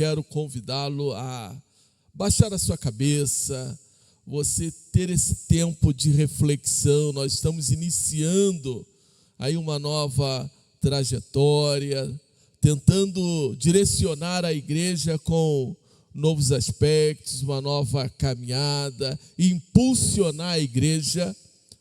quero convidá-lo a baixar a sua cabeça, você ter esse tempo de reflexão. Nós estamos iniciando aí uma nova trajetória, tentando direcionar a igreja com novos aspectos, uma nova caminhada, e impulsionar a igreja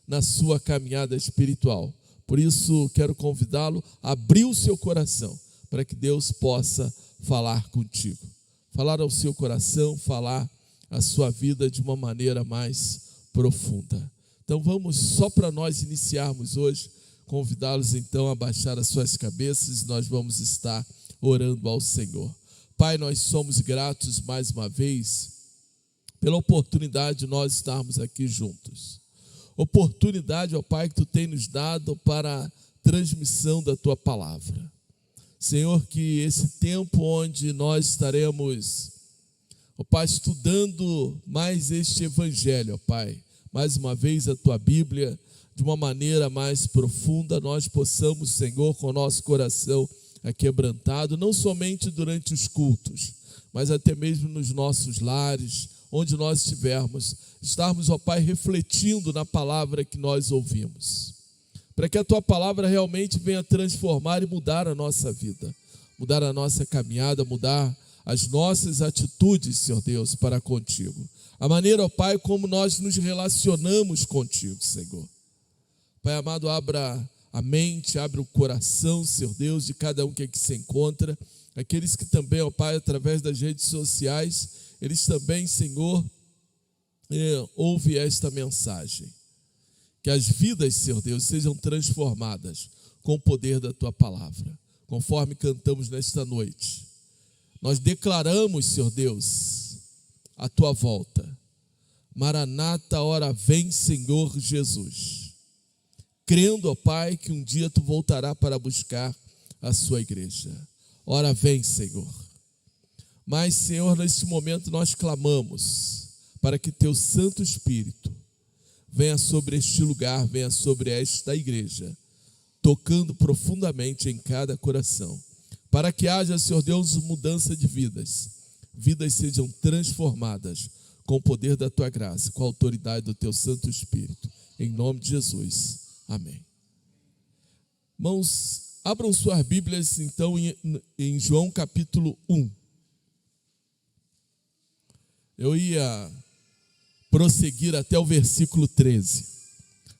na sua caminhada espiritual. Por isso, quero convidá-lo a abrir o seu coração, para que Deus possa falar contigo. Falar ao seu coração, falar a sua vida de uma maneira mais profunda. Então vamos, só para nós iniciarmos hoje, convidá-los então a baixar as suas cabeças e nós vamos estar orando ao Senhor. Pai, nós somos gratos mais uma vez pela oportunidade de nós estarmos aqui juntos. Oportunidade, ó Pai, que Tu tem nos dado para a transmissão da Tua palavra. Senhor, que esse tempo onde nós estaremos, ó Pai, estudando mais este Evangelho, ó Pai, mais uma vez a Tua Bíblia, de uma maneira mais profunda, nós possamos, Senhor, com o nosso coração aquebrantado, não somente durante os cultos, mas até mesmo nos nossos lares, onde nós estivermos, estarmos, ó Pai, refletindo na palavra que nós ouvimos, para que a Tua palavra realmente venha transformar e mudar a nossa vida, mudar a nossa caminhada, mudar as nossas atitudes, Senhor Deus, para contigo. A maneira, ó Pai, como nós nos relacionamos contigo, Senhor. Pai amado, abra a mente, abra o coração, Senhor Deus, de cada um que aqui se encontra. Aqueles que também, ó Pai, através das redes sociais, eles também, Senhor, ouvem esta mensagem. Que as vidas, Senhor Deus, sejam transformadas com o poder da Tua palavra. Conforme cantamos nesta noite, nós declaramos, Senhor Deus, a Tua volta. Maranata, ora vem, Senhor Jesus. Crendo, ó Pai, que um dia Tu voltará para buscar a Sua igreja. Ora vem, Senhor. Mas, Senhor, neste momento nós clamamos para que Teu Santo Espírito venha sobre este lugar, venha sobre esta igreja, tocando profundamente em cada coração, para que haja, Senhor Deus, mudança de vidas, vidas sejam transformadas com o poder da Tua graça, com a autoridade do Teu Santo Espírito, em nome de Jesus. Amém. Irmãos, abram suas Bíblias então em João capítulo 1. Eu ia prosseguir até o versículo 13,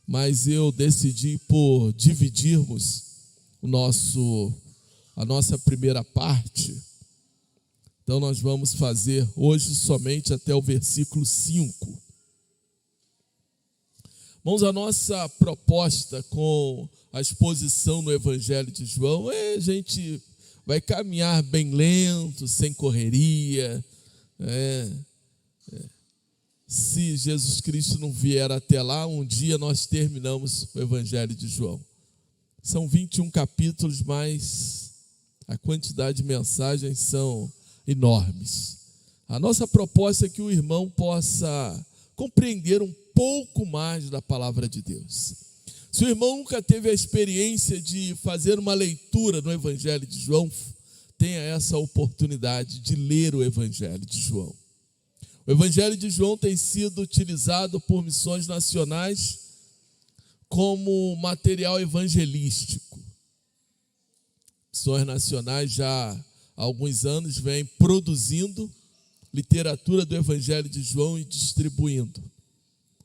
mas eu decidi por dividirmos a nossa primeira parte. Então nós vamos fazer hoje somente até o versículo 5. Irmãos, a nossa proposta com a exposição no Evangelho de João a gente vai caminhar bem lento, sem correria. Se Jesus Cristo não vier até lá, um dia nós terminamos o Evangelho de João. São 21 capítulos, mas a quantidade de mensagens são enormes. A nossa proposta é que o irmão possa compreender um pouco mais da palavra de Deus. Se o irmão nunca teve a experiência de fazer uma leitura no Evangelho de João, tenha essa oportunidade de ler o Evangelho de João. O Evangelho de João tem sido utilizado por missões nacionais como material evangelístico. Missões nacionais já há alguns anos vêm produzindo literatura do Evangelho de João e distribuindo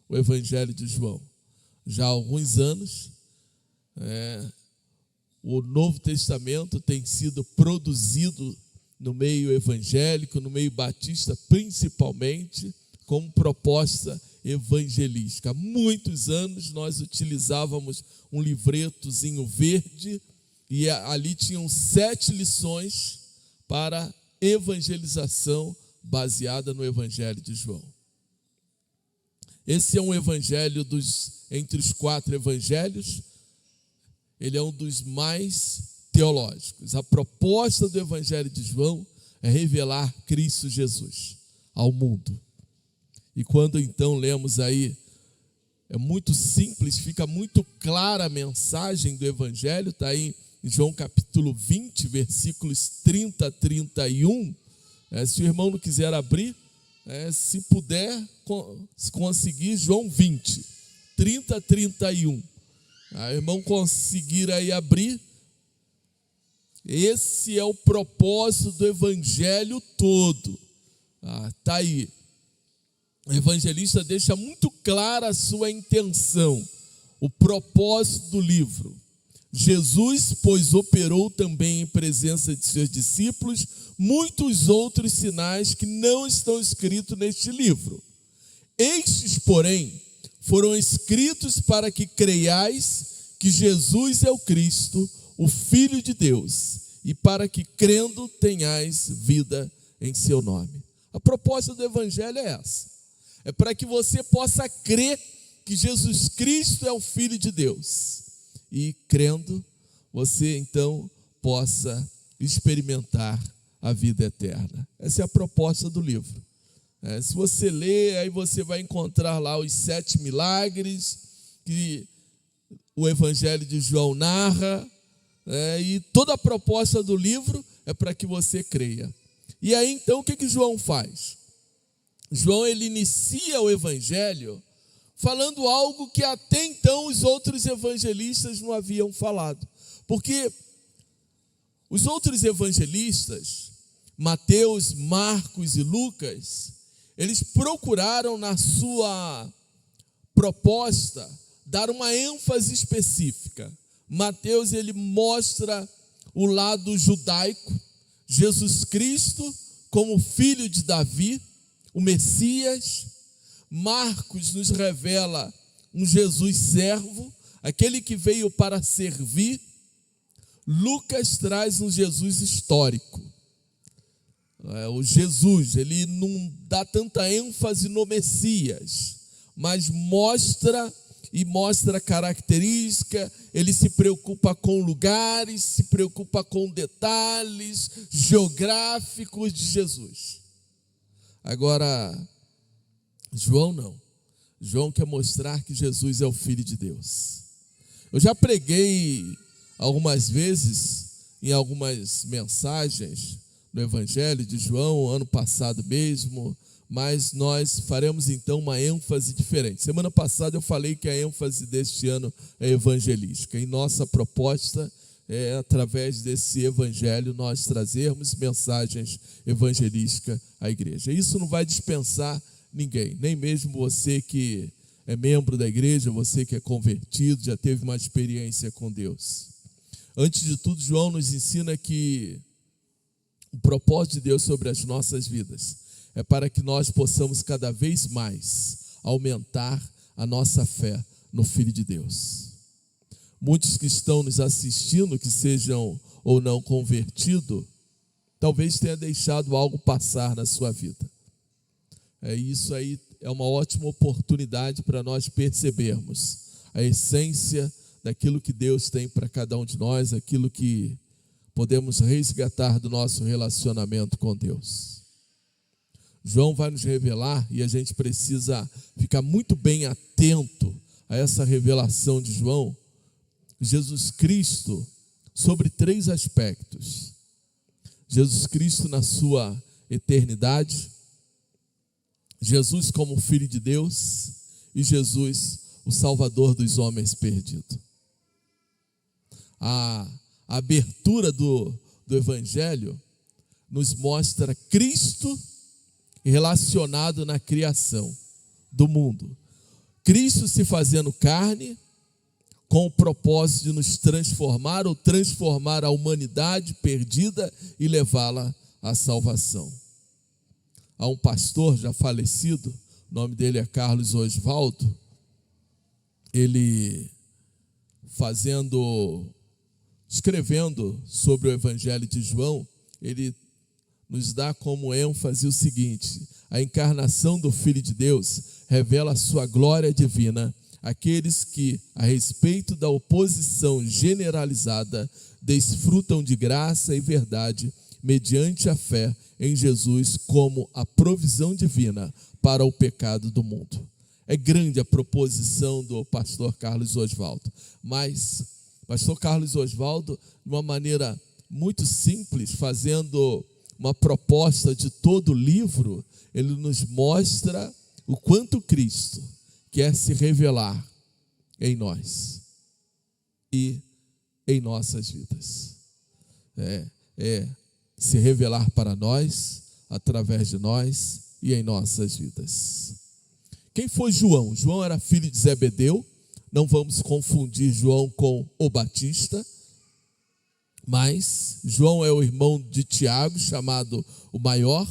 o Evangelho de João. Já há alguns anos, o Novo Testamento tem sido produzido no meio evangélico, no meio batista, principalmente, como proposta evangelística. Há muitos anos nós utilizávamos um livretozinho verde e ali tinham 7 lições para evangelização baseada no Evangelho de João. Esse é um evangelho entre os 4 evangelhos, ele é um dos mais teológicos. A proposta do Evangelho de João é revelar Cristo Jesus ao mundo. E quando então lemos aí, é muito simples, fica muito clara a mensagem do Evangelho, está aí em João capítulo 20, versículos 30 a 31, Se o irmão não quiser abrir, se puder, se conseguir, João 20, 30 a 31. O irmão conseguir aí abrir. Esse é o propósito do evangelho todo. Está aí. O evangelista deixa muito clara a sua intenção, o propósito do livro. Jesus, pois, operou também em presença de seus discípulos muitos outros sinais que não estão escritos neste livro. Estes, porém, foram escritos para que creiais que Jesus é o Cristo, o Filho de Deus, e para que, crendo, tenhais vida em seu nome. A proposta do evangelho é essa. É para que você possa crer que Jesus Cristo é o Filho de Deus. E crendo, você então possa experimentar a vida eterna. Essa é a proposta do livro. Se você ler, aí você vai encontrar lá os 7 milagres que o Evangelho de João narra, e toda a proposta do livro é para que você creia. E aí então o que João faz? João, ele inicia o Evangelho falando algo que até então os outros evangelistas não haviam falado. Porque os outros evangelistas, Mateus, Marcos e Lucas, eles procuraram na sua proposta dar uma ênfase específica. Mateus, ele mostra o lado judaico, Jesus Cristo como filho de Davi, o Messias. Marcos nos revela um Jesus servo, aquele que veio para servir. Lucas traz um Jesus histórico. O Jesus, ele não dá tanta ênfase no Messias, mas mostra característica, ele se preocupa com lugares, se preocupa com detalhes geográficos de Jesus. Agora, João não. João quer mostrar que Jesus é o Filho de Deus. Eu já preguei algumas vezes, em algumas mensagens no Evangelho de João, ano passado mesmo, mas nós faremos então uma ênfase diferente. Semana passada eu falei que a ênfase deste ano é evangelística, e nossa proposta é, através desse evangelho, nós trazermos mensagens evangelísticas à igreja. Isso não vai dispensar ninguém, nem mesmo você que é membro da igreja, você que é convertido, já teve uma experiência com Deus. Antes de tudo, João nos ensina que o propósito de Deus sobre as nossas vidas é para que nós possamos cada vez mais aumentar a nossa fé no Filho de Deus. Muitos que estão nos assistindo, que sejam ou não convertidos, talvez tenha deixado algo passar na sua vida. Isso aí é uma ótima oportunidade para nós percebermos a essência daquilo que Deus tem para cada um de nós, aquilo que podemos resgatar do nosso relacionamento com Deus. João vai nos revelar, e a gente precisa ficar muito bem atento a essa revelação de João, Jesus Cristo, sobre 3 aspectos. Jesus Cristo na sua eternidade, Jesus como Filho de Deus e Jesus, o Salvador dos homens perdidos. A abertura do Evangelho nos mostra Cristo relacionado na criação do mundo. Cristo se fazendo carne com o propósito de nos transformar ou transformar a humanidade perdida e levá-la à salvação. Há um pastor já falecido, o nome dele é Carlos Oswaldo, ele escrevendo sobre o Evangelho de João, ele nos dá como ênfase o seguinte: a encarnação do Filho de Deus revela a sua glória divina àqueles que, a respeito da oposição generalizada, desfrutam de graça e verdade mediante a fé em Jesus como a provisão divina para o pecado do mundo. É grande a proposição do pastor Carlos Oswaldo, mas pastor Carlos Oswaldo, de uma maneira muito simples, fazendo uma proposta de todo o livro, ele nos mostra o quanto Cristo quer se revelar em nós e em nossas vidas. Se revelar para nós, através de nós e em nossas vidas. Quem foi João? João era filho de Zebedeu. Não vamos confundir João com o Batista, mas João é o irmão de Tiago, chamado o maior.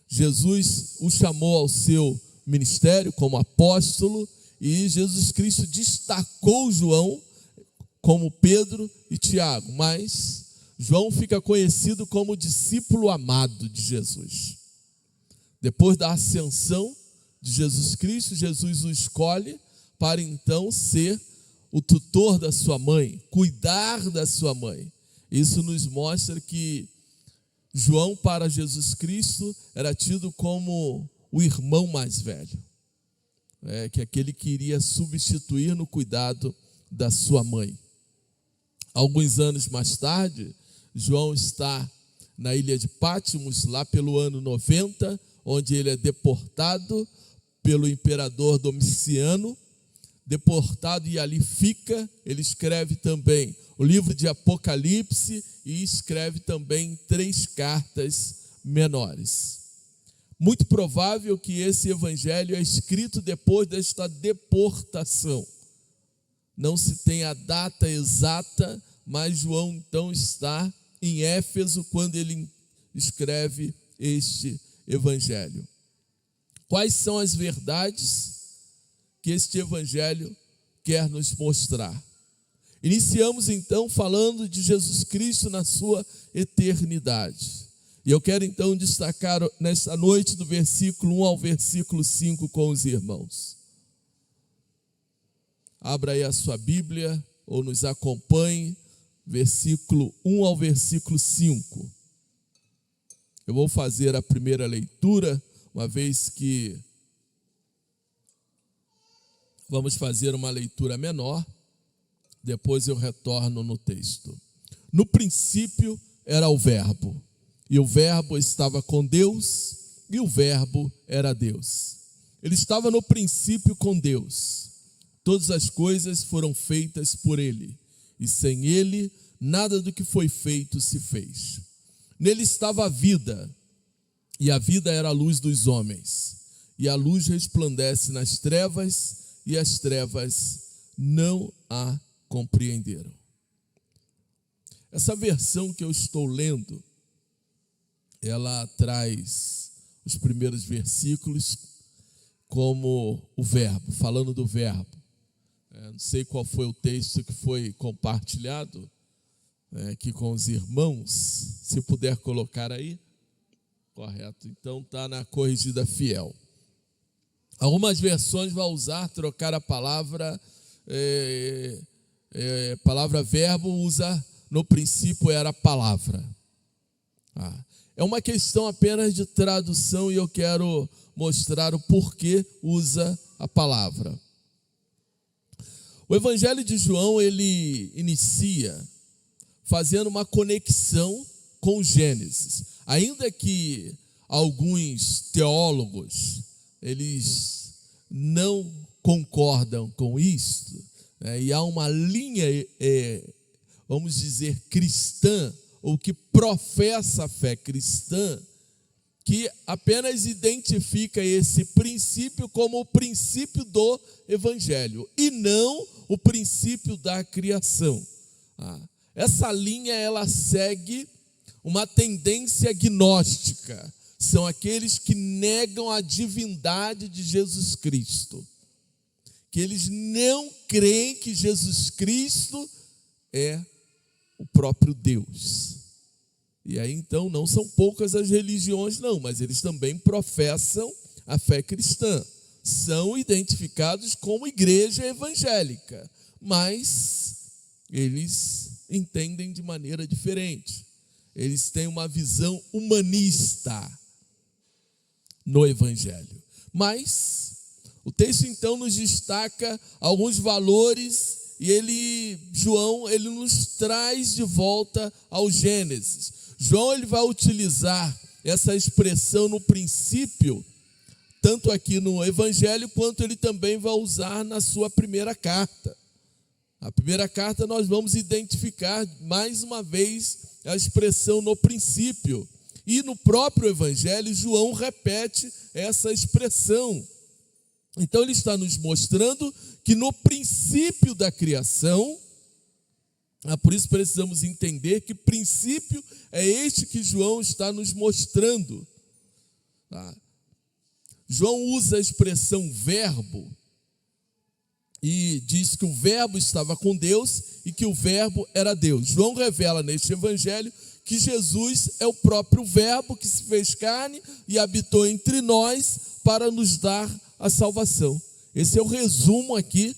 Jesus o chamou ao seu ministério como apóstolo e Jesus Cristo destacou João como Pedro e Tiago, mas João fica conhecido como discípulo amado de Jesus. Depois da ascensão de Jesus Cristo, Jesus o escolhe para então ser o tutor da sua mãe, cuidar da sua mãe. Isso nos mostra que João, para Jesus Cristo, era tido como o irmão mais velho, que aquele que iria substituir no cuidado da sua mãe. Alguns anos mais tarde, João está na ilha de Pátimos, lá pelo ano 90, onde ele é deportado pelo imperador Domiciano, deportado e ali fica. Ele escreve também o livro de Apocalipse e escreve também 3 cartas menores. Muito provável que esse evangelho é escrito depois desta deportação. Não se tem a data exata, mas João então está em Éfeso quando ele escreve este evangelho. Quais são as verdades que este evangelho quer nos mostrar? Iniciamos então falando de Jesus Cristo na sua eternidade. E eu quero então destacar nesta noite do versículo 1 ao versículo 5 com os irmãos. Abra aí a sua Bíblia ou nos acompanhe, versículo 1 ao versículo 5. Eu vou fazer a primeira leitura, uma vez que vamos fazer uma leitura menor, depois eu retorno no texto. No princípio era o Verbo, e o Verbo estava com Deus, e o Verbo era Deus. Ele estava no princípio com Deus. Todas as coisas foram feitas por ele, e sem ele, nada do que foi feito se fez. Nele estava a vida, e a vida era a luz dos homens. E a luz resplandece nas trevas, e as trevas não a compreenderam. Essa versão que eu estou lendo, ela traz os primeiros versículos como o verbo, falando do verbo. Não sei qual foi o texto que foi compartilhado aqui com os irmãos, se puder colocar aí. Correto, então está na Corrigida Fiel. Algumas versões vão trocar a palavra, palavra verbo, usa no princípio era a palavra. É uma questão apenas de tradução e eu quero mostrar o porquê usa a palavra. O Evangelho de João, ele inicia fazendo uma conexão com Gênesis. Ainda que alguns teólogos, eles não concordam com isto, e há uma linha, vamos dizer, cristã, ou que professa a fé cristã, que apenas identifica esse princípio como o princípio do Evangelho, e não o princípio da criação. Essa linha, ela segue uma tendência gnóstica. São aqueles que negam a divindade de Jesus Cristo, que eles não creem que Jesus Cristo é o próprio Deus. E aí então não são poucas as religiões não, mas eles também professam a fé cristã. São identificados como igreja evangélica, mas eles entendem de maneira diferente. Eles têm uma visão humanista no Evangelho. Mas o texto então nos destaca alguns valores e João, ele nos traz de volta ao Gênesis. João, ele vai utilizar essa expressão no princípio, tanto aqui no Evangelho, quanto ele também vai usar na sua primeira carta. A primeira carta nós vamos identificar mais uma vez a expressão no princípio. E no próprio Evangelho, João repete essa expressão. Então ele está nos mostrando que no princípio da criação, por isso precisamos entender que princípio é este que João está nos mostrando. João usa a expressão verbo e diz que o verbo estava com Deus e que o verbo era Deus. João revela neste evangelho que Jesus é o próprio verbo que se fez carne e habitou entre nós para nos dar a salvação. Esse é o resumo aqui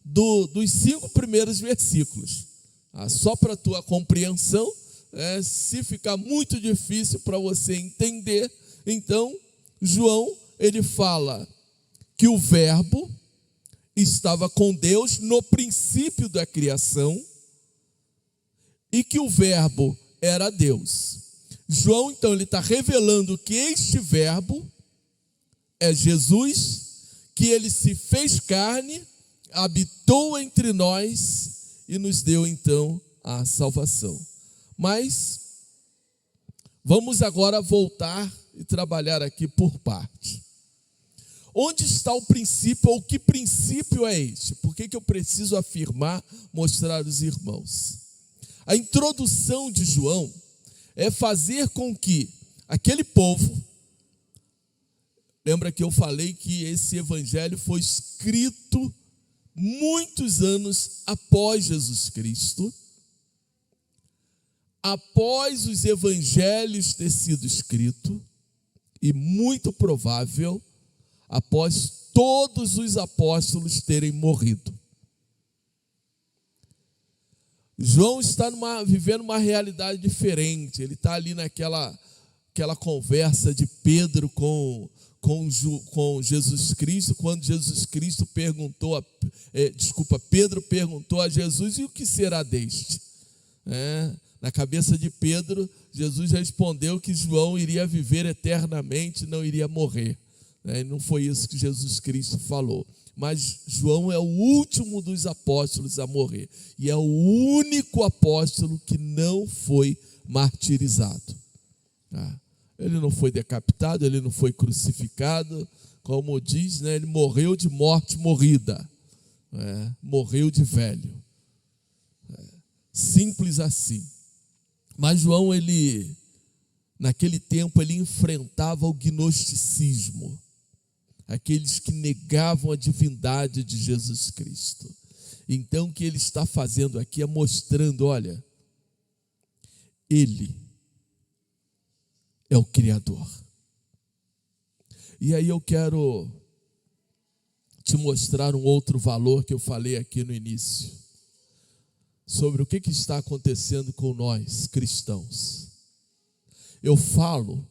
dos 5 primeiros versículos. Só para a tua compreensão, se ficar muito difícil para você entender, então João, ele fala que o verbo estava com Deus no princípio da criação e que o verbo era Deus. João, então, ele está revelando que este verbo é Jesus, que ele se fez carne, habitou entre nós e nos deu, então, a salvação. Mas vamos agora voltar e trabalhar aqui por parte. Onde está o princípio, ou que princípio é este? Por que eu preciso afirmar, mostrar aos irmãos? A introdução de João é fazer com que aquele povo, lembra que eu falei que esse evangelho foi escrito muitos anos após Jesus Cristo, após os evangelhos ter sido escrito, e muito provável após todos os apóstolos terem morrido. João está vivendo uma realidade diferente. Ele está ali naquela conversa de Pedro com Jesus Cristo, quando Jesus Cristo Pedro perguntou a Jesus: e o que será deste? Na cabeça de Pedro, Jesus respondeu que João iria viver eternamente, não iria morrer. Não foi isso que Jesus Cristo falou. Mas João é o último dos apóstolos a morrer. E é o único apóstolo que não foi martirizado. Ele não foi decapitado, ele não foi crucificado. Como diz, ele morreu de morte morrida. Morreu de velho. Simples assim. Mas João, naquele tempo, ele enfrentava o gnosticismo. Aqueles que negavam a divindade de Jesus Cristo. Então, o que ele está fazendo aqui é mostrando, olha, ele é o Criador. E aí eu quero te mostrar um outro valor que eu falei aqui no início, sobre o que está acontecendo com nós, cristãos. Eu falo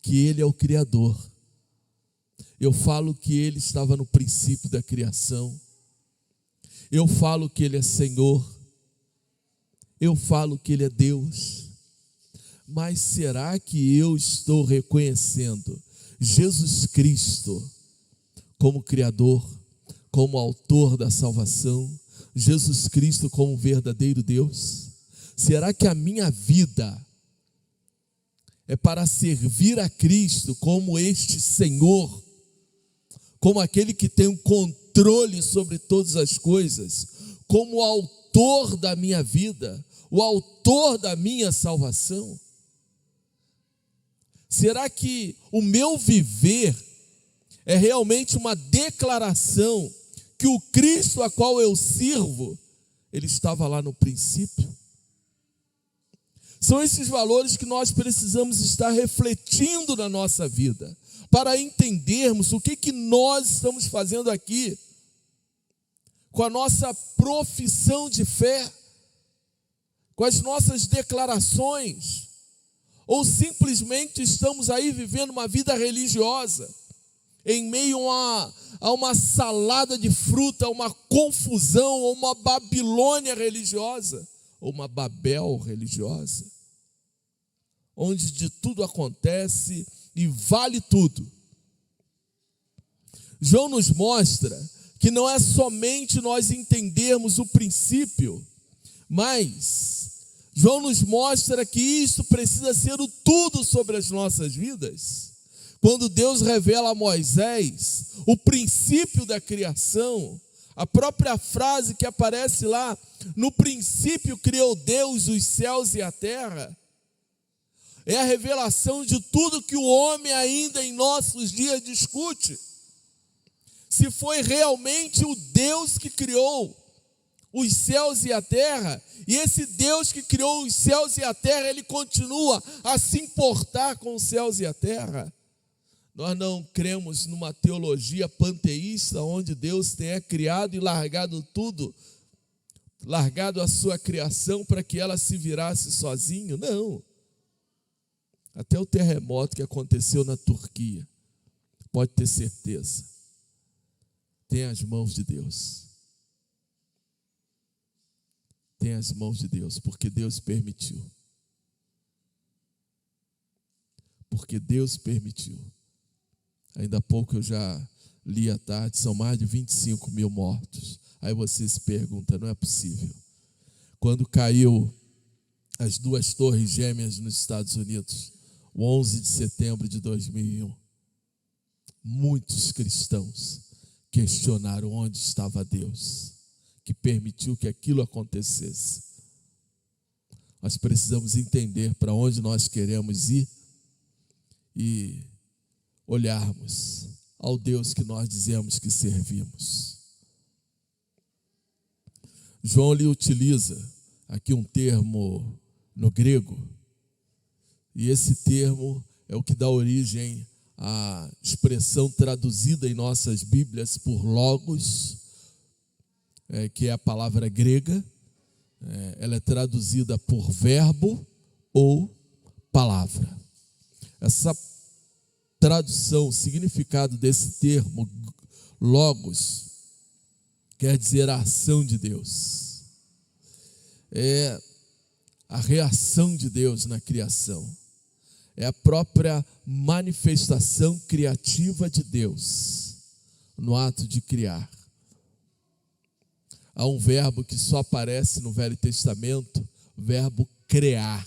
que ele é o Criador. Eu falo que ele estava no princípio da criação. Eu falo que ele é Senhor. Eu falo que ele é Deus. Mas será que eu estou reconhecendo Jesus Cristo como Criador, como autor da salvação, Jesus Cristo como verdadeiro Deus? Será que a minha vida é para servir a Cristo como este Senhor, como aquele que tem o controle sobre todas as coisas, como o autor da minha vida, o autor da minha salvação? Será que o meu viver é realmente uma declaração que o Cristo a qual eu sirvo, ele estava lá no princípio? São esses valores que nós precisamos estar refletindo na nossa vida, para entendermos o que nós estamos fazendo aqui, com a nossa profissão de fé, com as nossas declarações, ou simplesmente estamos aí vivendo uma vida religiosa, em meio a uma salada de fruta, a uma confusão, a uma Babilônia religiosa, ou uma Babel religiosa, onde de tudo acontece e vale tudo. João nos mostra que não é somente nós entendermos o princípio, mas João nos mostra que isto precisa ser o tudo sobre as nossas vidas. Quando Deus revela a Moisés o princípio da criação, a própria frase que aparece lá, no princípio criou Deus os céus e a terra, é a revelação de tudo que o homem ainda em nossos dias discute. Se foi realmente o Deus que criou os céus e a terra, e esse Deus que criou os céus e a terra, ele continua a se importar com os céus e a terra. Nós não cremos numa teologia panteísta, onde Deus tenha criado e largado tudo, largado a sua criação para que ela se virasse sozinho. Não. Até o terremoto que aconteceu na Turquia, pode ter certeza, tem as mãos de Deus. Tem as mãos de Deus, porque Deus permitiu. Porque Deus permitiu. Ainda há pouco eu já li à tarde, são mais de 25 mil mortos. Aí você se pergunta, não é possível. Quando caiu as 2 torres gêmeas nos Estados Unidos, o 11 de setembro de 2001, muitos cristãos questionaram onde estava Deus, que permitiu que aquilo acontecesse. Nós precisamos entender para onde nós queremos ir e olharmos ao Deus que nós dizemos que servimos. João lhe utiliza aqui um termo no grego, e esse termo é o que dá origem à expressão traduzida em nossas Bíblias por logos, que é a palavra grega. Ela é traduzida por verbo ou palavra. Essa tradução, o significado desse termo, logos, quer dizer a ação de Deus. É a reação de Deus na criação. É a própria manifestação criativa de Deus no ato de criar. Há um verbo que só aparece no Velho Testamento, o verbo criar.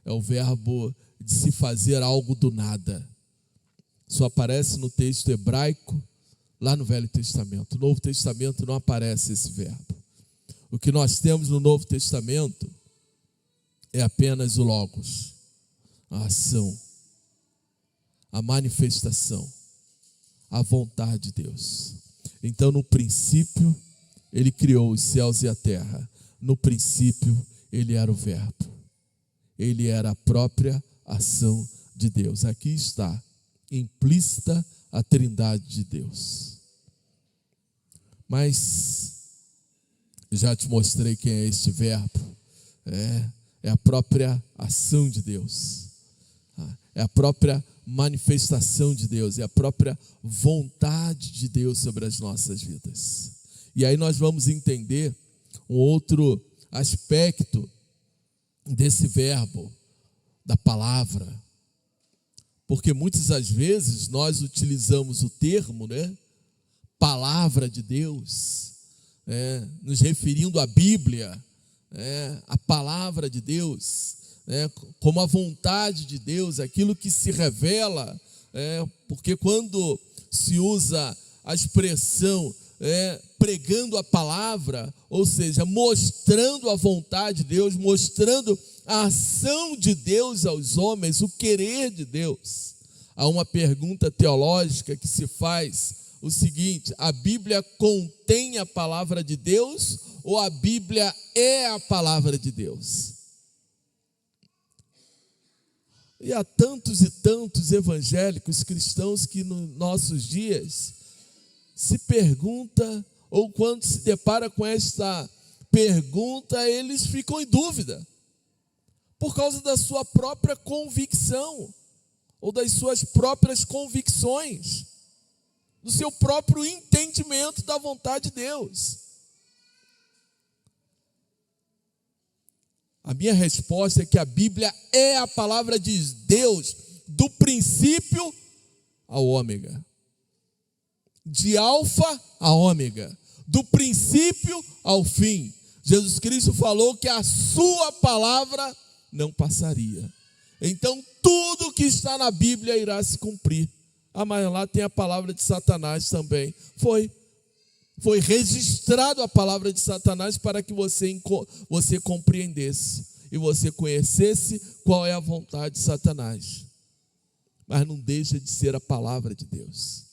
É o verbo de se fazer algo do nada. Só aparece no texto hebraico, lá no Velho Testamento. No Novo Testamento não aparece esse verbo. O que nós temos no Novo Testamento é apenas o logos, a ação, a manifestação, a vontade de Deus. Então, no princípio, ele criou os céus e a terra. No princípio, ele era o verbo. Ele era a própria ação de Deus. Aqui está implícita a trindade de Deus. Mas já te mostrei quem é este verbo. É a própria ação de Deus. É a própria manifestação de Deus. É a própria vontade de Deus sobre as nossas vidas. E aí nós vamos entender um outro aspecto desse verbo, da palavra. Porque muitas das vezes nós utilizamos o termo, palavra de Deus, nos referindo à Bíblia, a palavra de Deus, como a vontade de Deus, aquilo que se revela, porque quando se usa a expressão pregando a palavra, ou seja, mostrando a vontade de Deus, mostrando a ação de Deus aos homens, o querer de Deus. Há uma pergunta teológica que se faz o seguinte: a Bíblia contém a palavra de Deus ou a Bíblia é a palavra de Deus? E há tantos e tantos evangélicos cristãos que nos nossos dias se pergunta, ou quando se depara com esta pergunta, eles ficam em dúvida, por causa da sua própria convicção, ou das suas próprias convicções. do seu próprio entendimento da vontade de Deus. A minha resposta é que a Bíblia é a palavra de Deus, do princípio ao ômega. De alfa a ômega. Do princípio ao fim. Jesus Cristo falou que a sua palavra não passaria. Então tudo que está na Bíblia irá se cumprir. Ah, mas lá tem a palavra de Satanás também. Foi registrado a palavra de Satanás para que você compreendesse e você conhecesse qual é a vontade de Satanás. Mas não deixa de ser a palavra de Deus.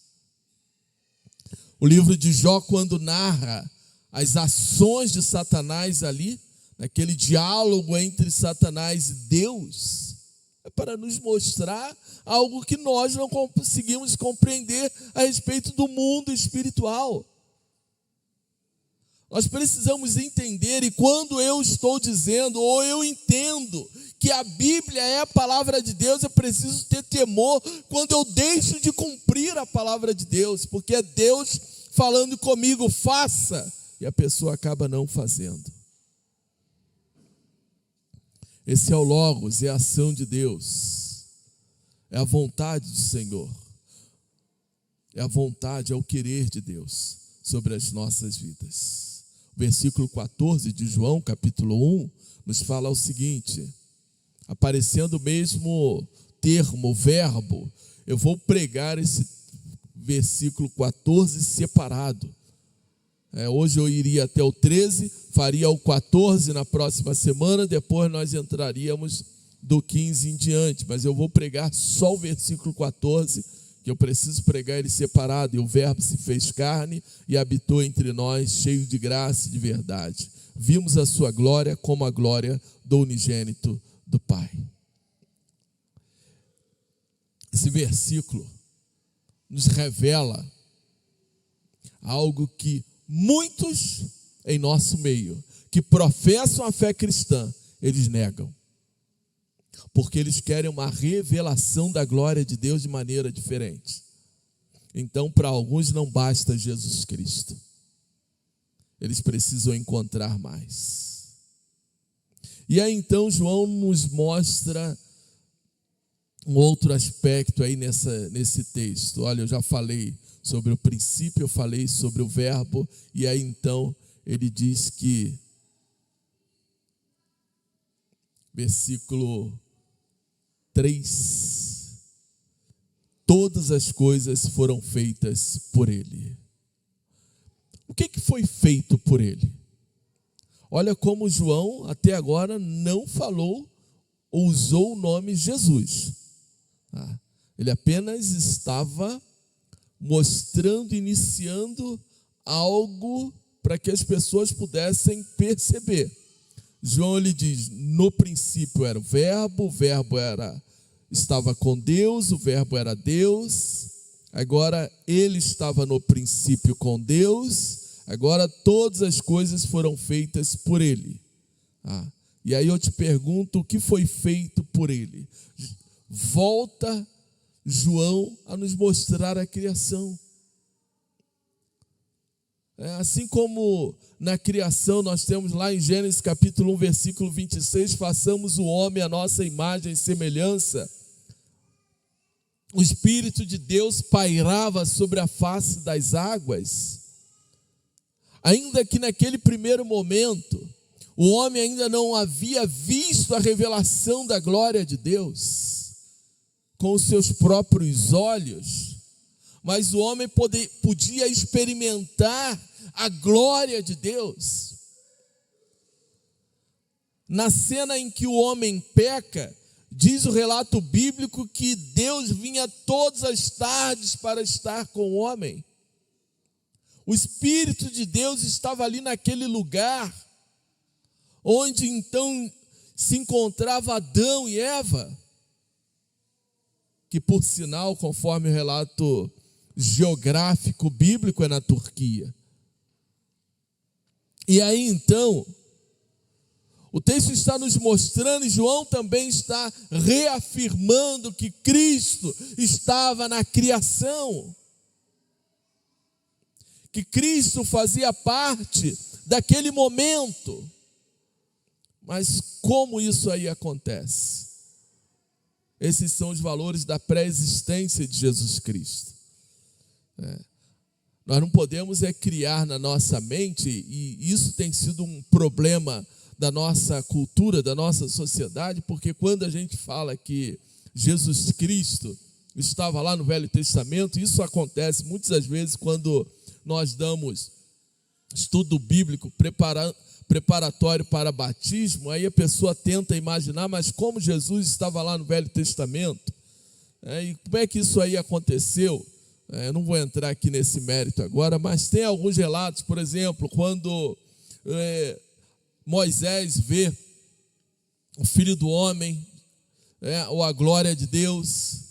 O livro de Jó, quando narra as ações de Satanás ali, naquele diálogo entre Satanás e Deus, é para nos mostrar algo que nós não conseguimos compreender a respeito do mundo espiritual. Nós precisamos entender, e quando eu estou dizendo, ou eu entendo, que a Bíblia é a palavra de Deus, eu preciso ter temor quando eu deixo de cumprir a palavra de Deus, porque é Deus falando comigo, faça, e a pessoa acaba não fazendo. Esse é o Logos, é a ação de Deus, é a vontade do Senhor, é a vontade, é o querer de Deus sobre as nossas vidas. Versículo 14 de João, capítulo 1, nos fala o seguinte, aparecendo o mesmo termo, o verbo, eu vou pregar esse versículo 14 separado. Hoje eu iria até o 13, faria o 14 na próxima semana, depois nós entraríamos do 15 em diante, mas eu vou pregar só o versículo 14, que eu preciso pregar ele separado. E o verbo se fez carne e habitou entre nós, cheio de graça e de verdade. Vimos a sua glória como a glória do unigênito do Pai. Esse versículo nos revela algo que muitos em nosso meio, que professam a fé cristã, eles negam. Porque eles querem uma revelação da glória de Deus de maneira diferente. Então, para alguns não basta Jesus Cristo. Eles precisam encontrar mais. E aí então João nos mostra um outro aspecto aí nesse texto. Olha, eu já falei sobre o princípio, eu falei sobre o verbo, e aí então ele diz que, versículo 3, todas as coisas foram feitas por ele. O que foi feito por ele? Olha como João até agora não falou ou usou o nome Jesus. Ele apenas estava mostrando, iniciando algo para que as pessoas pudessem perceber. João lhe diz, no princípio era o verbo estava com Deus, o verbo era Deus, agora ele estava no princípio com Deus, agora todas as coisas foram feitas por ele. E aí eu te pergunto, o que foi feito por ele? Volta João a nos mostrar a criação. Assim como na criação nós temos lá em Gênesis capítulo 1, versículo 26, façamos o homem à nossa imagem e semelhança. O Espírito de Deus pairava sobre a face das águas. Ainda que naquele primeiro momento, o homem ainda não havia visto a revelação da glória de Deus com os seus próprios olhos, mas o homem podia experimentar a glória de Deus. Na cena em que o homem peca, diz o relato bíblico que Deus vinha todas as tardes para estar com o homem. O Espírito de Deus estava ali naquele lugar, onde então se encontrava Adão e Eva, que por sinal, conforme o relato geográfico bíblico, é na Turquia. E aí então, o texto está nos mostrando, e João também está reafirmando que Cristo estava na criação. que Cristo fazia parte daquele momento. Mas como isso aí acontece? Esses são os valores da pré-existência de Jesus Cristo. Nós não podemos criar na nossa mente, e isso tem sido um problema da nossa cultura, da nossa sociedade, porque quando a gente fala que Jesus Cristo estava lá no Velho Testamento, isso acontece muitas das vezes quando nós damos estudo bíblico preparatório para batismo, aí a pessoa tenta imaginar, mas como Jesus estava lá no Velho Testamento? E como é que isso aí aconteceu? Eu não vou entrar aqui nesse mérito agora, mas tem alguns relatos, por exemplo, quando Moisés vê o Filho do Homem, ou a glória de Deus,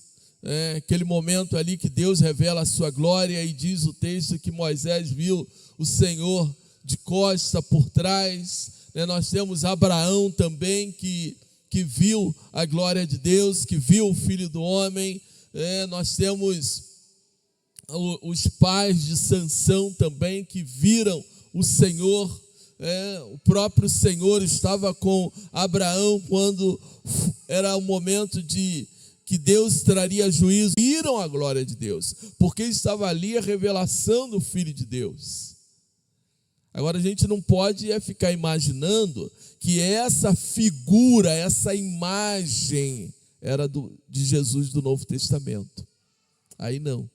aquele momento ali que Deus revela a sua glória, e diz o texto que Moisés viu o Senhor de costa por trás. Nós temos Abraão também, que viu a glória de Deus, que viu o Filho do Homem. Nós temos os pais de Sansão também, que viram o Senhor. O próprio Senhor estava com Abraão quando era o momento de que Deus traria juízo. Viram a glória de Deus, porque estava ali a revelação do Filho de Deus. Agora a gente não pode ficar imaginando que essa figura, essa imagem era de Jesus do Novo Testamento. Aí não.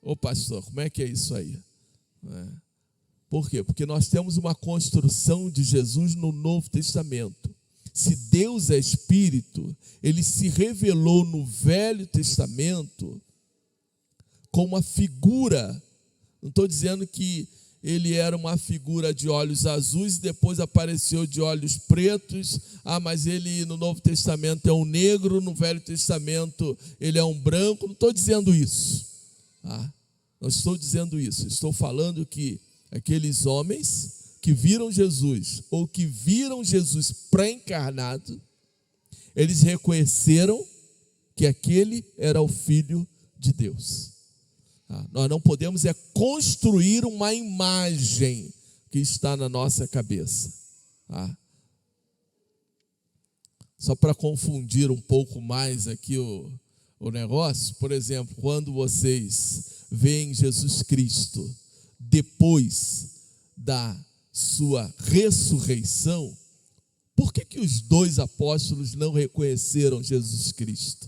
Ô pastor, como é que é isso aí? Por quê? Porque nós temos uma construção de Jesus no Novo Testamento. Se Deus é Espírito, Ele se revelou no Velho Testamento como uma figura. Não estou dizendo que Ele era uma figura de olhos azuis e depois apareceu de olhos pretos. Mas Ele no Novo Testamento é um negro, no Velho Testamento Ele é um branco. Não estou dizendo isso. Não estou dizendo isso. Estou falando que aqueles homens que viram Jesus, ou que viram Jesus pré-encarnado, eles reconheceram que aquele era o Filho de Deus. Nós não podemos construir uma imagem que está na nossa cabeça. Só para confundir um pouco mais aqui o negócio, por exemplo, quando vocês veem Jesus Cristo depois da sua ressurreição, por que os dois apóstolos não reconheceram Jesus Cristo?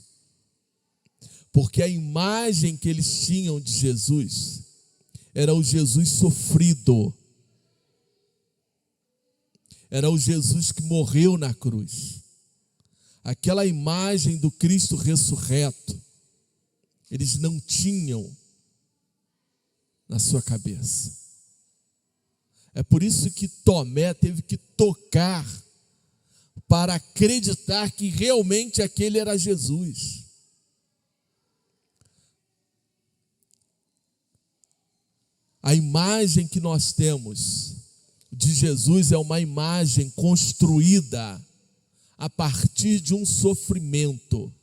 Porque a imagem que eles tinham de Jesus era o Jesus sofrido, era o Jesus que morreu na cruz. Aquela imagem do Cristo ressurreto, eles não tinham na sua cabeça. É por isso que Tomé teve que tocar para acreditar que realmente aquele era Jesus. A imagem que nós temos de Jesus é uma imagem construída a partir de um sofrimento.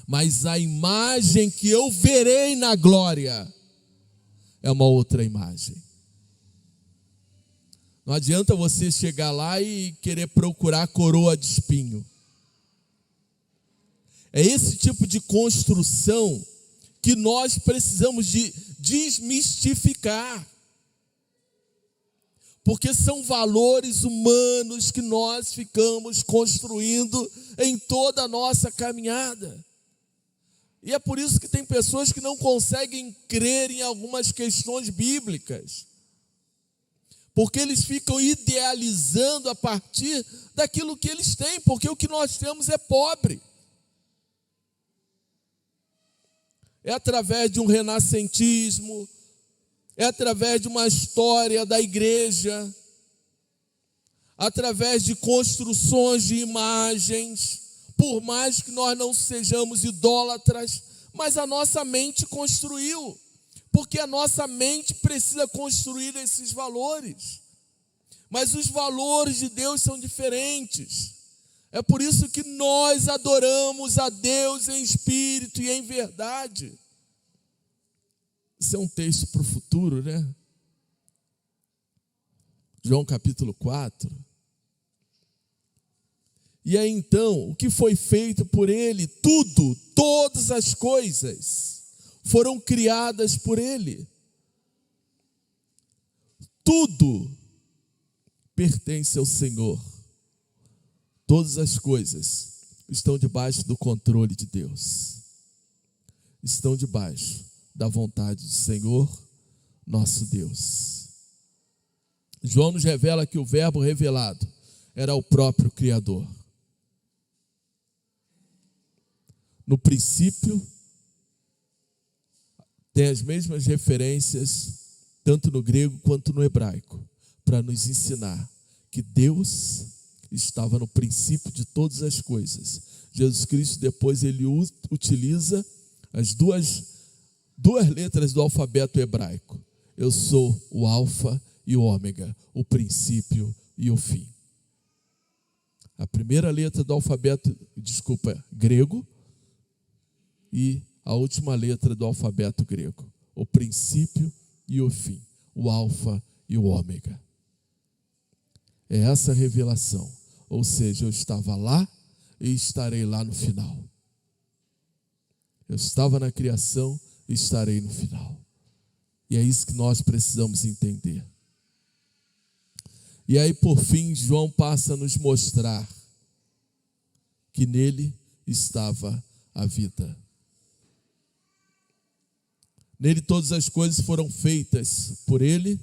Mas a imagem que eu verei na glória é uma outra imagem. Não adianta você chegar lá e querer procurar a coroa de espinho. É esse tipo de construção que nós precisamos de desmistificar. Porque são valores humanos que nós ficamos construindo em toda a nossa caminhada. E é por isso que tem pessoas que não conseguem crer em algumas questões bíblicas. Porque eles ficam idealizando a partir daquilo que eles têm, porque o que nós temos é pobre. É através de um renascentismo, é através de uma história da igreja, através de construções de imagens, por mais que nós não sejamos idólatras, mas a nossa mente construiu. Porque a nossa mente precisa construir esses valores. Mas os valores de Deus são diferentes. É por isso que nós adoramos a Deus em espírito e em verdade. Isso é um texto para o futuro, né? João capítulo 4. E aí então, o que foi feito por ele? Tudo, todas as coisas foram criadas por ele. Tudo pertence ao Senhor. Todas as coisas estão debaixo do controle de Deus. Estão debaixo da vontade do Senhor, nosso Deus. João nos revela que o Verbo revelado era o próprio Criador. No princípio, tem as mesmas referências, tanto no grego quanto no hebraico, para nos ensinar que Deus estava no princípio de todas as coisas. Jesus Cristo depois ele utiliza as duas letras do alfabeto hebraico. Eu sou o alfa e o ômega, o princípio e o fim. A primeira letra do alfabeto, grego, e a última letra do alfabeto grego, o princípio e o fim, o alfa e o ômega. É essa a revelação, ou seja, eu estava lá e estarei lá no final. Eu estava na criação e estarei no final. E é isso que nós precisamos entender. E aí, por fim, João passa a nos mostrar que nele estava a vida. Nele todas as coisas foram feitas por ele,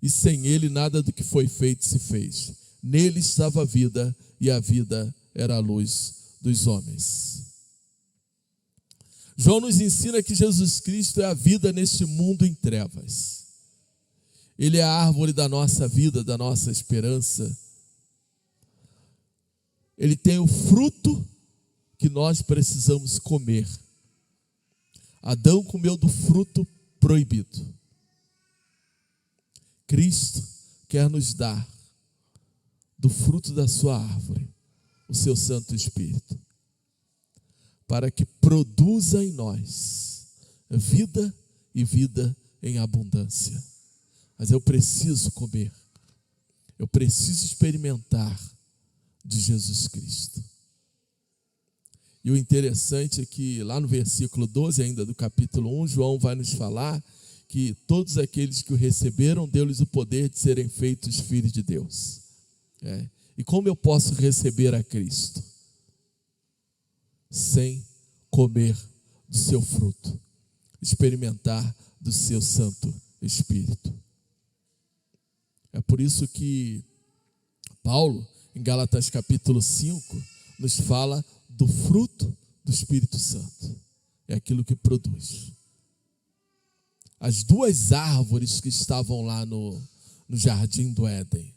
e sem ele nada do que foi feito se fez. Nele estava a vida, e a vida era a luz dos homens. João nos ensina que Jesus Cristo é a vida neste mundo em trevas. Ele é a árvore da nossa vida, da nossa esperança. Ele tem o fruto que nós precisamos comer. Adão comeu do fruto proibido. Cristo quer nos dar do fruto da sua árvore, o seu Santo Espírito, para que produza em nós vida e vida em abundância. Mas eu preciso comer, eu preciso experimentar de Jesus Cristo. E o interessante é que lá no versículo 12 ainda do capítulo 1, João vai nos falar que todos aqueles que o receberam, deu-lhes o poder de serem feitos filhos de Deus. E como eu posso receber a Cristo? Sem comer do seu fruto, experimentar do seu Santo Espírito. É por isso que Paulo, em Gálatas capítulo 5, nos fala do fruto do Espírito Santo. É aquilo que produz. As duas árvores que estavam lá no jardim do Éden,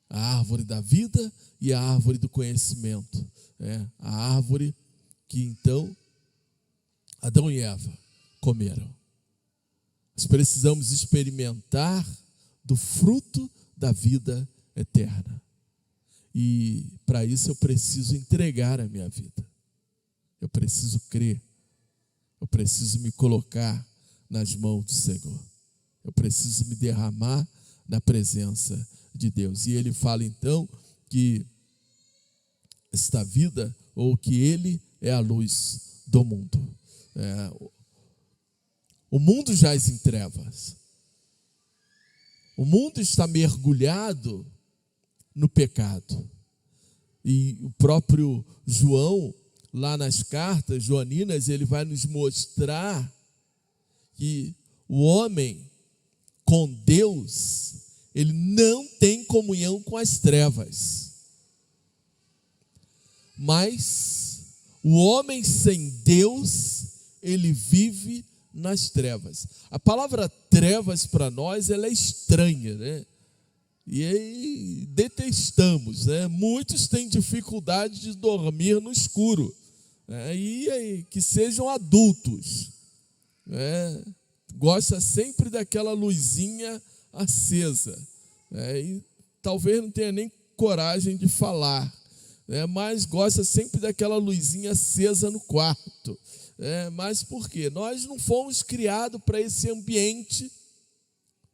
a árvore da vida e a árvore do conhecimento, a árvore que então Adão e Eva comeram. Nós precisamos experimentar do fruto da vida eterna. E para isso eu preciso entregar a minha vida. Eu preciso crer. Eu preciso me colocar nas mãos do Senhor. Eu preciso me derramar na presença de Deus. E ele fala então que esta vida, ou que ele é a luz do mundo. O mundo jaz em trevas. O mundo está mergulhado no pecado. E o próprio João, lá nas cartas joaninas, ele vai nos mostrar que o homem com Deus, ele não tem comunhão com as trevas. Mas o homem sem Deus, ele vive nas trevas. A palavra trevas para nós, ela é estranha, né? E aí detestamos, né? Muitos têm dificuldade de dormir no escuro, né? E aí, que sejam adultos, né? Gosta sempre daquela luzinha acesa, né? E talvez não tenha nem coragem de falar, mas gosta sempre daquela luzinha acesa no quarto. Mas por quê? Nós não fomos criados para esse ambiente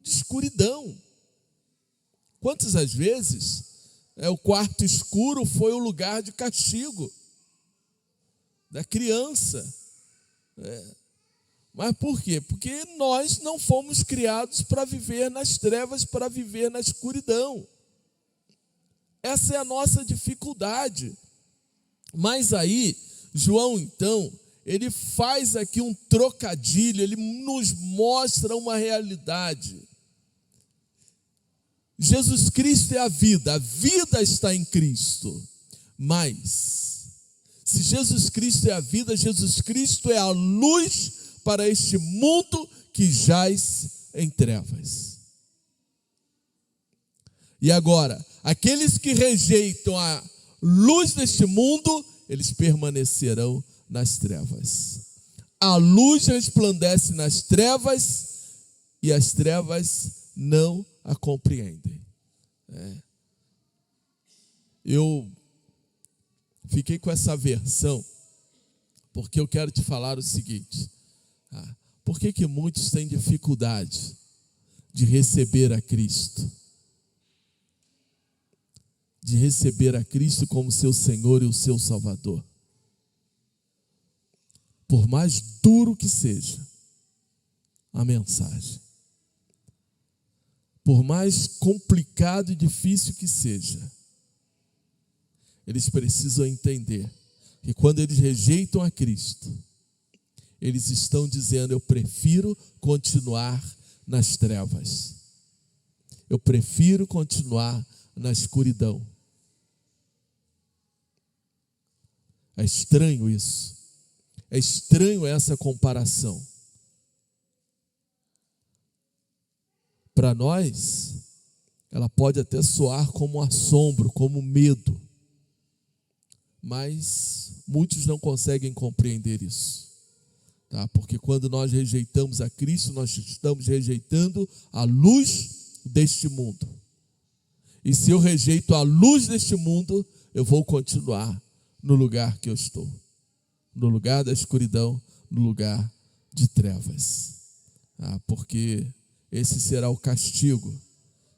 de escuridão. Quantas as vezes o quarto escuro foi o lugar de castigo da criança? Mas por quê? Porque nós não fomos criados para viver nas trevas, para viver na escuridão. Essa é a nossa dificuldade. Mas aí, João, então, ele faz aqui um trocadilho, ele nos mostra uma realidade. Jesus Cristo é a vida está em Cristo. Mas, se Jesus Cristo é a vida, Jesus Cristo é a luz para este mundo que jaz em trevas. E agora, aqueles que rejeitam a luz deste mundo, eles permanecerão nas trevas. A luz resplandece nas trevas e as trevas não a compreendem. Eu fiquei com essa versão porque eu quero te falar o seguinte: por que muitos têm dificuldade de receber a Cristo? De receber a Cristo como seu Senhor e o seu Salvador. Por mais duro que seja a mensagem, por mais complicado e difícil que seja, eles precisam entender que quando eles rejeitam a Cristo, eles estão dizendo: eu prefiro continuar nas trevas, eu prefiro continuar na escuridão. É estranho isso, é estranho essa comparação. Para nós, ela pode até soar como um assombro, como medo, mas muitos não conseguem compreender isso, porque quando nós rejeitamos a Cristo, nós estamos rejeitando a luz deste mundo. E se eu rejeito a luz deste mundo, eu vou continuar no lugar que eu estou, no lugar da escuridão, no lugar de trevas, porque esse será o castigo,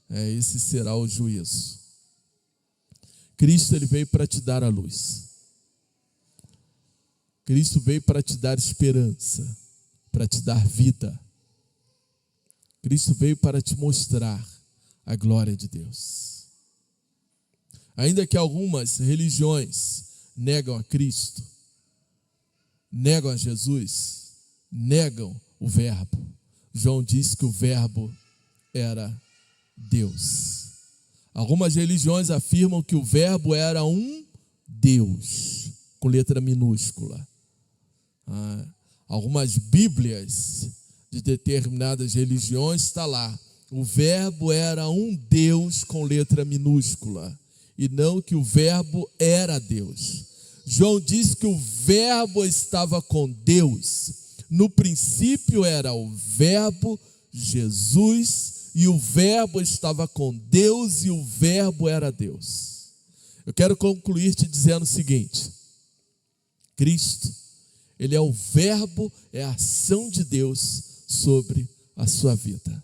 esse será o juízo. Cristo, ele veio para te dar a luz. Cristo veio para te dar esperança, para te dar vida. Cristo veio para te mostrar a glória de Deus. Ainda que algumas religiões negam a Cristo, negam a Jesus, negam o Verbo. João disse que o Verbo era Deus. Algumas religiões afirmam que o Verbo era um Deus, com letra minúscula. Algumas Bíblias de determinadas religiões está lá: o Verbo era um Deus com letra minúscula, e não que o Verbo era Deus. João diz que o Verbo estava com Deus. No princípio era o Verbo, Jesus, e o Verbo estava com Deus, e o Verbo era Deus. Eu quero concluir te dizendo o seguinte: Cristo, ele é o Verbo, é a ação de Deus sobre a sua vida.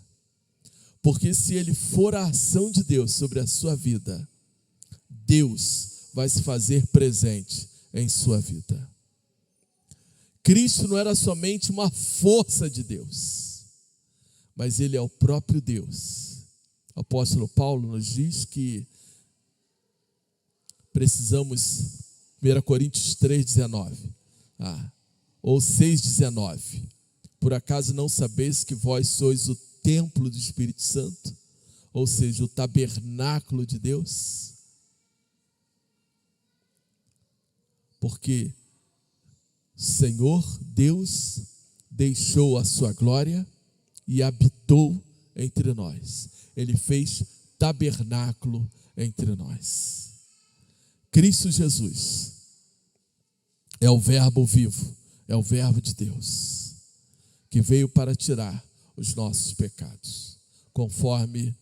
Porque se ele for a ação de Deus sobre a sua vida, Deus vai se fazer presente em sua vida. Cristo não era somente uma força de Deus, mas ele é o próprio Deus. O apóstolo Paulo nos diz que precisamos, 1 Coríntios 3,19, ou 6,19, por acaso não sabeis que vós sois o templo do Espírito Santo, ou seja, o tabernáculo de Deus? Porque o Senhor Deus deixou a sua glória e habitou entre nós. Ele fez tabernáculo entre nós. Cristo Jesus é o Verbo vivo, é o Verbo de Deus, que veio para tirar os nossos pecados, conforme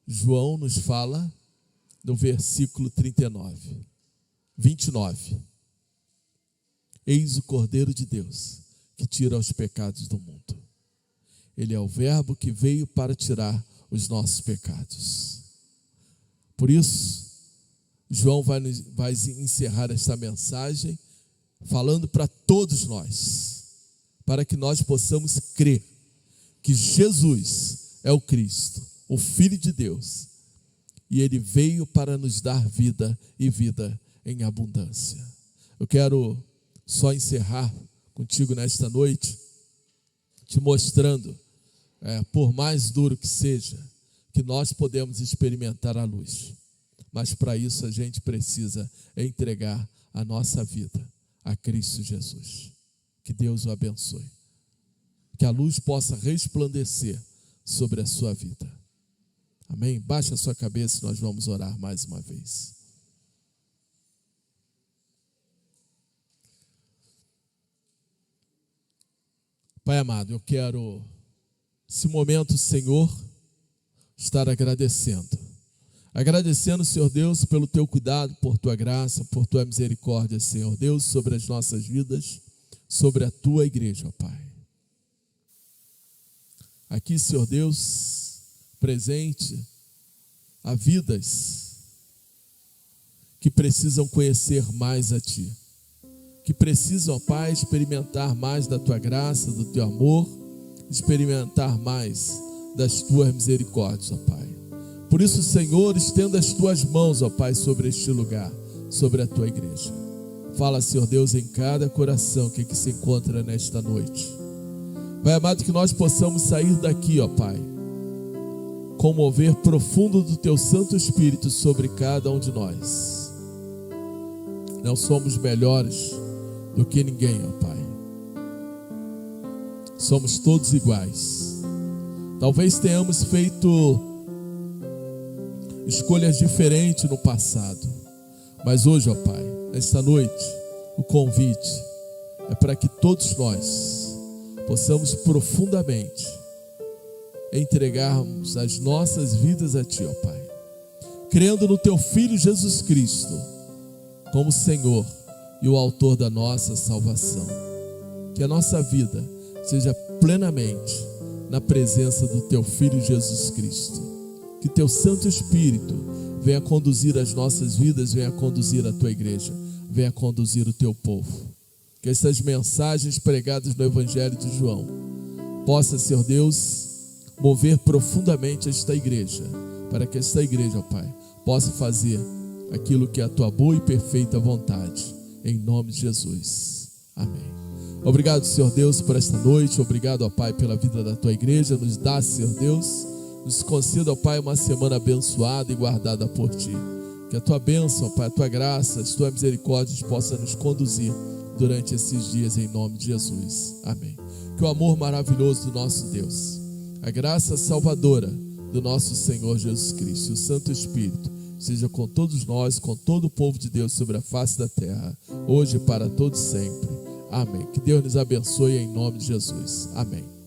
João nos fala no versículo 29. Eis o Cordeiro de Deus, que tira os pecados do mundo. Ele é o Verbo que veio para tirar os nossos pecados. Por isso, João vai encerrar esta mensagem falando para todos nós, para que nós possamos crer que Jesus é o Cristo, o Filho de Deus, e Ele veio para nos dar vida e vida em abundância. Eu quero só encerrar contigo nesta noite, te mostrando, por mais duro que seja, que nós podemos experimentar a luz. Mas para isso a gente precisa entregar a nossa vida a Cristo Jesus. Que Deus o abençoe. Que a luz possa resplandecer sobre a sua vida. Amém? Baixe a sua cabeça e nós vamos orar mais uma vez. Pai amado, eu quero, esse momento, Senhor, estar agradecendo, Senhor Deus, pelo Teu cuidado, por Tua graça, por Tua misericórdia, Senhor Deus, sobre as nossas vidas, sobre a Tua igreja, ó Pai. Aqui, Senhor Deus, presente, há vidas que precisam conhecer mais a Ti, que precisam, ó Pai, experimentar mais da Tua graça, do Teu amor, experimentar mais das Tuas misericórdias, ó Pai. Por isso, Senhor, estenda as Tuas mãos, ó Pai, sobre este lugar, sobre a Tua igreja. Fala, Senhor Deus, em cada coração que aqui se encontra nesta noite. Pai amado, que nós possamos sair daqui, ó Pai, com o mover profundo do Teu Santo Espírito sobre cada um de nós. Não somos melhores do que ninguém, ó Pai. Somos todos iguais. Talvez tenhamos feito escolhas diferentes no passado, mas hoje, ó Pai, nesta noite, o convite é para que todos nós possamos profundamente entregarmos as nossas vidas a Ti, ó Pai, crendo no Teu Filho Jesus Cristo como Senhor e o autor da nossa salvação. Que a nossa vida seja plenamente na presença do Teu Filho Jesus Cristo. Que Teu Santo Espírito venha conduzir as nossas vidas, venha conduzir a Tua igreja, venha conduzir o Teu povo. Que essas mensagens pregadas no Evangelho de João possa, Senhor Deus, mover profundamente esta igreja, para que esta igreja, ó Pai, possa fazer aquilo que é a Tua boa e perfeita vontade, em nome de Jesus. Amém. Obrigado, Senhor Deus, por esta noite. Obrigado, ó Pai, pela vida da Tua igreja. Nos dá, Senhor Deus, nos conceda, ó Pai, uma semana abençoada e guardada por Ti. Que a Tua bênção, ó Pai, a Tua graça, as Tuas misericórdias possam nos conduzir durante esses dias, em nome de Jesus. Amém. Que o amor maravilhoso do nosso Deus, a graça salvadora do nosso Senhor Jesus Cristo e o Santo Espírito seja com todos nós, com todo o povo de Deus sobre a face da terra, hoje e para todos sempre. Amém. Que Deus nos abençoe em nome de Jesus. Amém.